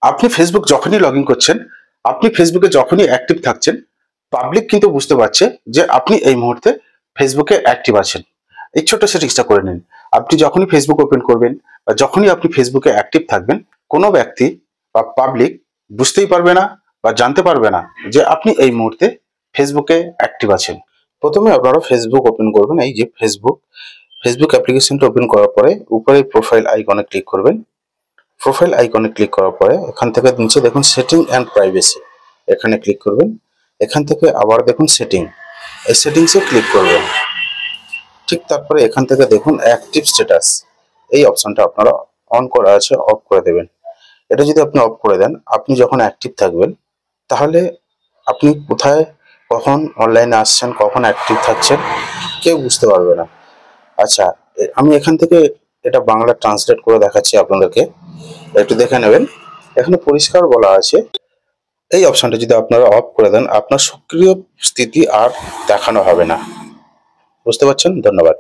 আপনি ফেসবুক যখনই log in করছেন, আপনি ফেসবুকে যখনই অ্যাক্টিভ থাকছেন, পাবলিক কিন্তু বুঝতে পারছে যে আপনি এই মুহূর্তে ফেসবুকে অ্যাক্টিভ আছেন। এই ছোট্ট সেটিংসটা করে নিন। আপনি যখনই ফেসবুক ওপেন করবেন বা যখনই আপনি ফেসবুকে অ্যাক্টিভ থাকবেন, কোনো ব্যক্তি বা পাবলিক বুঝতেই পারবে না বা জানতে পারবে না যে আপনি এই মুহূর্তে ফেসবুকে অ্যাক্টিভ আছেন। প্রথমে আপনারা ফেসবুক ওপেন করবেন। এই যে ফেসবুক অ্যাপ্লিকেশনটা ওপেন করার পরে উপরে প্রোফাইল আইকনে ক্লিক করবেন। প্রোফাইল আইকনে ক্লিক করার পরে এখান থেকে নিচে দেখুন সেটিং অ্যান্ড প্রাইভেসি, এখানে ক্লিক করবেন। এখান থেকে আবার দেখুন সেটিং, এই সেটিংসে ক্লিক করবেন। ঠিক তারপরে এখান থেকে দেখুন অ্যাক্টিভ স্ট্যাটাস, এই অপশনটা আপনারা অন করা আছে অফ করে দেবেন। এটা যদি আপনি অফ করে দেন, আপনি যখন অ্যাক্টিভ থাকবেন তাহলে আপনি কোথায় কখন অনলাইনে আসছেন, কখন অ্যাক্টিভ থাকছেন কেউ বুঝতে পারবে না। আচ্ছা, আমি এখান থেকে এটা বাংলা ট্রান্সলেট করে দেখাচ্ছি আপনাদেরকে, একটু দেখে নেবেন। এখানে পরিষ্কার বলা আছে, এই অপশনটা যদি আপনারা অফ করে দেন আপনার সক্রিয় স্থিতি আর দেখানো হবে না। বুঝতে পারছেন? ধন্যবাদ।